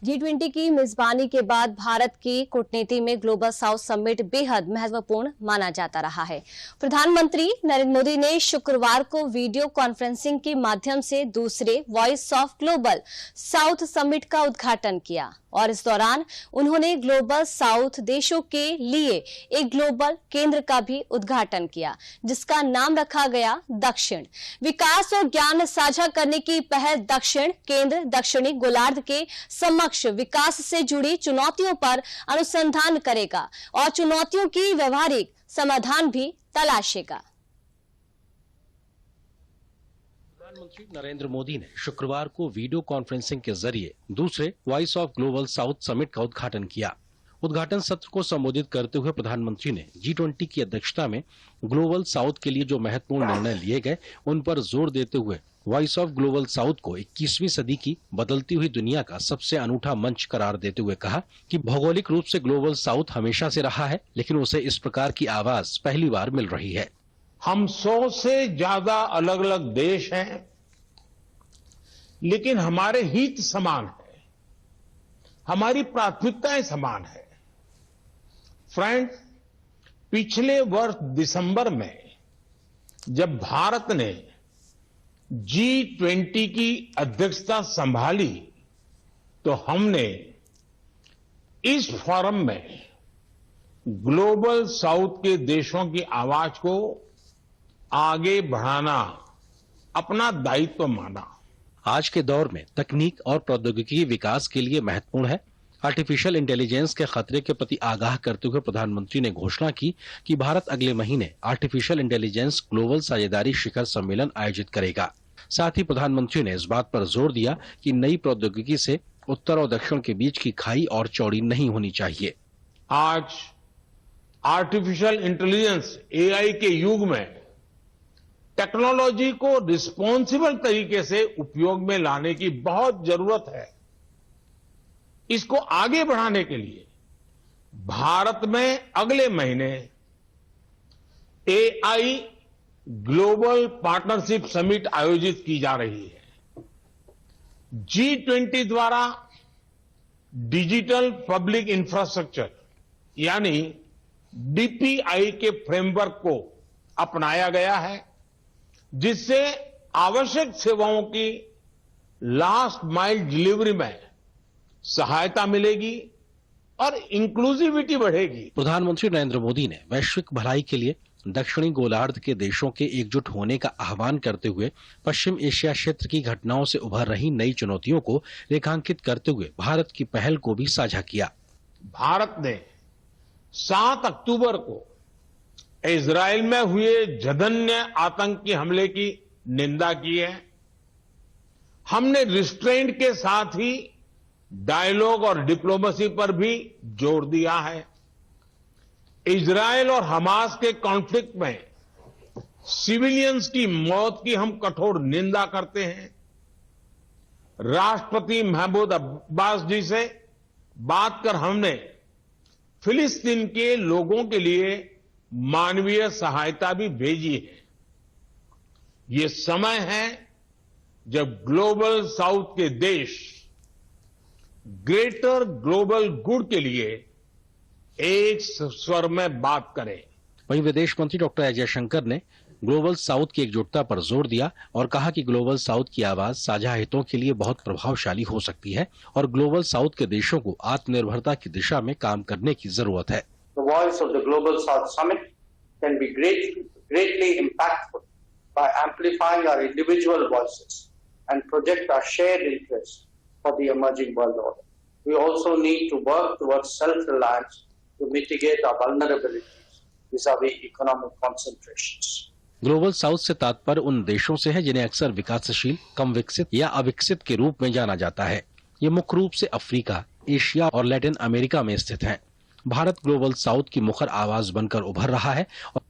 G20 की मेजबानी के बाद भारत की कूटनीति में ग्लोबल साउथ समिट बेहद महत्वपूर्ण माना जाता रहा है। प्रधानमंत्री नरेंद्र मोदी ने शुक्रवार को वीडियो कॉन्फ्रेंसिंग के माध्यम से दूसरे voice of global south summit का उद्घाटन किया और इस दौरान उन्होंने ग्लोबल साउथ देशों के लिए एक ग्लोबल केंद्र का भी उद्घाटन किया, जिसका नाम रखा गया दक्षिण। विकास और ज्ञान साझा करने की पहल दक्षिण केंद्र दक्षिणी गोलार्ध के समक्ष विकास से जुड़ी चुनौतियों पर अनुसंधान करेगा और चुनौतियों की व्यवहारिक समाधान भी तलाशेगा। प्रधानमंत्री नरेंद्र मोदी ने शुक्रवार को वीडियो कॉन्फ्रेंसिंग के जरिए दूसरे voice of global south summit का उद्घाटन किया। उद्घाटन सत्र को संबोधित करते हुए प्रधानमंत्री ने G20 की अध्यक्षता में ग्लोबल साउथ के लिए जो महत्वपूर्ण निर्णय लिए गए उन पर जोर देते हुए वॉइस ऑफ ग्लोबल साउथ को 21वीं सदी की बदलती हुई दुनिया का सबसे अनूठा मंच करार देते हुए कहा कि भौगोलिक रूप से ग्लोबल साउथ हमेशा से रहा है, लेकिन उसे इस प्रकार की आवाज पहली बार मिल रही है। हम 100 से ज्यादा अलग अलग देश हैं, लेकिन हमारे हित समान है, हमारी प्राथमिकताएं समान है। फ्रेंड, पिछले वर्ष दिसंबर में जब भारत ने G20 की अध्यक्षता संभाली तो हमने इस फोरम में ग्लोबल साउथ के देशों की आवाज को आगे बढ़ाना अपना दायित्व माना। आज के दौर में तकनीक और प्रौद्योगिकी विकास के लिए महत्वपूर्ण है। आर्टिफिशियल इंटेलिजेंस के खतरे के प्रति आगाह करते हुए प्रधानमंत्री ने घोषणा की कि भारत अगले महीने आर्टिफिशियल इंटेलिजेंस ग्लोबल साझेदारी शिखर सम्मेलन आयोजित करेगा। साथ ही प्रधानमंत्री ने इस बात पर जोर दिया कि नई प्रौद्योगिकी से उत्तर और दक्षिण के बीच की खाई और चौड़ी नहीं होनी चाहिए। आज आर्टिफिशियल इंटेलिजेंस AI के युग में टेक्नोलॉजी को रिस्पॉन्सिबल तरीके से उपयोग में लाने की बहुत जरूरत है। इसको आगे बढ़ाने के लिए भारत में अगले महीने AI ग्लोबल पार्टनरशिप समिट आयोजित की जा रही है। G20 द्वारा डिजिटल पब्लिक इंफ्रास्ट्रक्चर यानी DPI के फ्रेमवर्क को अपनाया गया है, जिससे आवश्यक सेवाओं की लास्ट माइल डिलीवरी में सहायता मिलेगी और इंक्लूसिविटी बढ़ेगी। प्रधानमंत्री नरेंद्र मोदी ने वैश्विक भलाई के लिए दक्षिणी गोलार्ध के देशों के एकजुट होने का आह्वान करते हुए पश्चिम एशिया क्षेत्र की घटनाओं से उभर रही नई चुनौतियों को रेखांकित करते हुए भारत की पहल को भी साझा किया। भारत ने 7 अक्टूबर को इजराइल में हुए जघन्य आतंकी हमले की निंदा की है। हमने रिस्ट्रेंट के साथ ही डायलॉग और डिप्लोमेसी पर भी जोर दिया है। इजराइल और हमास के कॉन्फ्लिक्ट में सिविलियंस की मौत की हम कठोर निंदा करते हैं। राष्ट्रपति महमूद अब्बास जी से बात कर हमने फिलिस्तीन के लोगों के लिए मानवीय सहायता भी भेजी है। ये समय है जब ग्लोबल साउथ के देश ग्रेटर ग्लोबल गुड के लिए एक स्वर में बात करें। वहीं विदेश मंत्री डॉक्टर एस जयशंकर ने ग्लोबल साउथ की एकजुटता पर जोर दिया और कहा कि ग्लोबल साउथ की आवाज साझा हितों के लिए बहुत प्रभावशाली हो सकती है और ग्लोबल साउथ के देशों को आत्मनिर्भरता की दिशा में काम करने की जरूरत है। The voice of the Global South Summit can be greatly impactful by amplifying our individual voices and project our shared interests for the emerging world order. We also need to work towards self-reliance to mitigate our vulnerabilities vis-à-vis economic concentrations. Global south से तात्पर्य उन देशों से है जिन्हें अक्सर विकासशील, कम विकसित या अविकसित के रूप में जाना जाता है। ये मुख्य रूप से अफ्रीका, एशिया और लैटिन अमेरिका में स्थित हैं। भारत ग्लोबल साउथ की मुखर आवाज बनकर उभर रहा है और